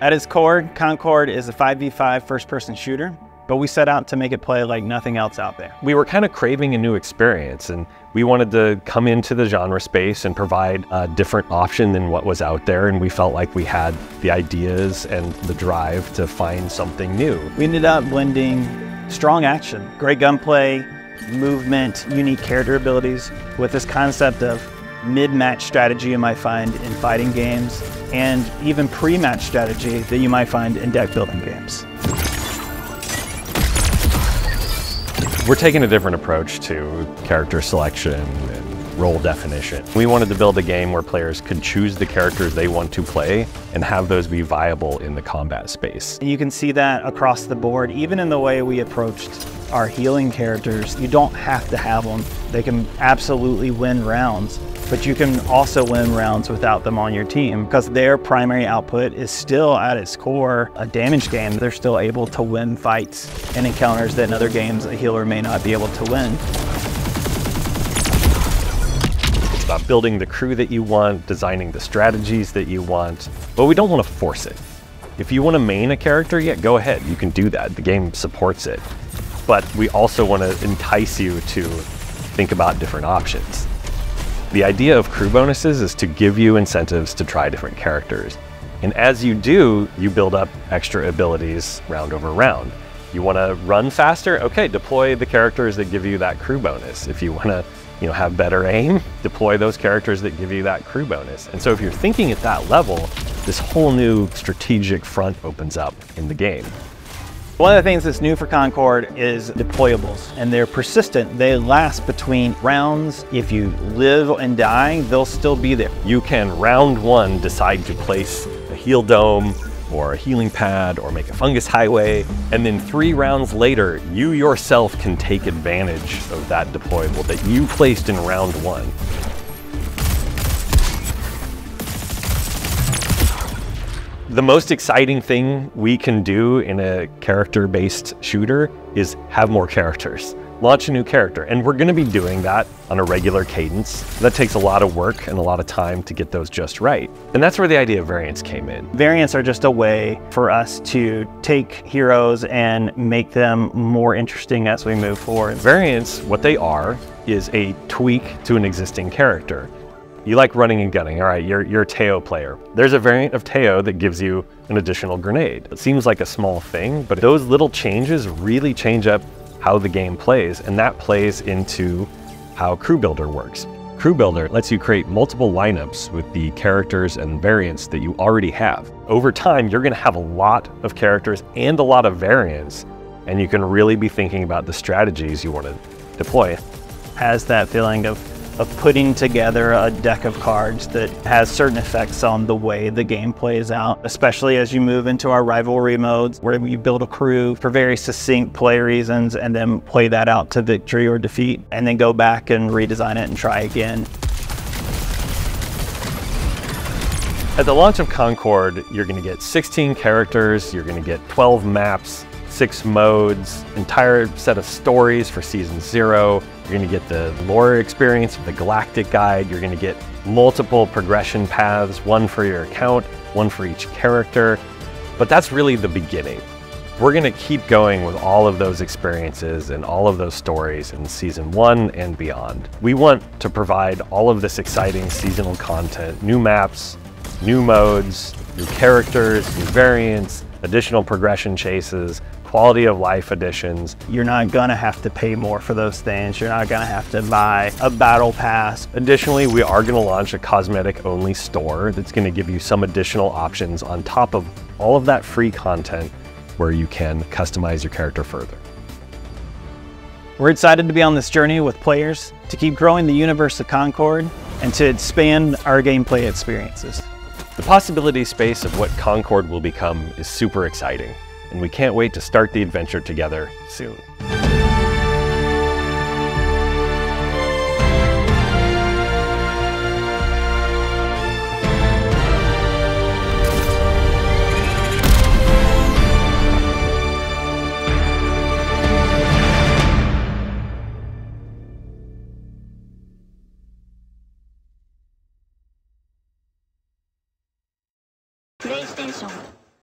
At its core, Concord is a 5v5 first-person shooter, but we set out to make it play like nothing else out there. We were kind of craving a new experience, and we wanted to come into the genre space and provide a different option than what was out there, and we felt like we had the ideas and the drive to find something new. We ended up blending strong action, great gunplay, movement, unique character abilities with this concept of mid-match strategy you might find in fighting games, and even pre-match strategy that you might find in deck building games. We're taking a different approach to character selection and role definition. We wanted to build a game where players could choose the characters they want to play and have those be viable in the combat space. You can see that across the board, even in the way we approached our healing characters. You don't have to have them. They can absolutely win rounds, but you can also win rounds without them on your team because their primary output is still at its core a damage game. They're still able to win fights and encounters that in other games a healer may not be able to win. It's about building the crew that you want, designing the strategies that you want, but we don't want to force it. If you want to main a character, yeah, go ahead, you can do that. The game supports it. But we also want to entice you to think about different options. The idea of crew bonuses is to give you incentives to try different characters. And as you do, you build up extra abilities round over round. You want to run faster? Okay, deploy the characters that give you that crew bonus. If you want to, have better aim, deploy those characters that give you that crew bonus. And so if you're thinking at that level, this whole new strategic front opens up in the game. One of the things that's new for Concord is deployables, and they're persistent. They last between rounds. If you live and die, they'll still be there. You can, round one, decide to place a heal dome or a healing pad or make a fungus highway, and then 3 rounds later, you yourself can take advantage of that deployable that you placed in round one. The most exciting thing we can do in a character-based shooter is have more characters. Launch a new character, and we're going to be doing that on a regular cadence. That takes a lot of work and a lot of time to get those just right. And that's where the idea of variants came in. Variants are just a way for us to take heroes and make them more interesting as we move forward. Variants, what they are, is a tweak to an existing character. You like running and gunning, all right, you're a Teo player. There's a variant of Teo that gives you an additional grenade. It seems like a small thing, but those little changes really change up how the game plays, and that plays into how Crew Builder works. Crew Builder lets you create multiple lineups with the characters and variants that you already have. Over time, you're gonna have a lot of characters and a lot of variants, and you can really be thinking about the strategies you wanna deploy. Has that feeling of putting together a deck of cards that has certain effects on the way the game plays out, especially as you move into our rivalry modes where you build a crew for very succinct play reasons and then play that out to victory or defeat, and then go back and redesign it and try again. At the launch of Concord, you're going to get 16 characters, you're going to get 12 maps, 6 modes, entire set of stories for Season 0. You're going to get the lore experience of the Galactic Guide. You're going to get multiple progression paths, one for your account, one for each character. But that's really the beginning. We're going to keep going with all of those experiences and all of those stories in Season 1 and beyond. We want to provide all of this exciting seasonal content, new maps, new modes, new characters, new variants, additional progression chases, quality of life additions. You're not gonna have to pay more for those things. You're not gonna have to buy a battle pass. Additionally, we are gonna launch a cosmetic only store that's gonna give you some additional options on top of all of that free content where you can customize your character further. We're excited to be on this journey with players to keep growing the universe of Concord and to expand our gameplay experiences. The possibility space of what Concord will become is super exciting, and we can't wait to start the adventure together soon. PlayStation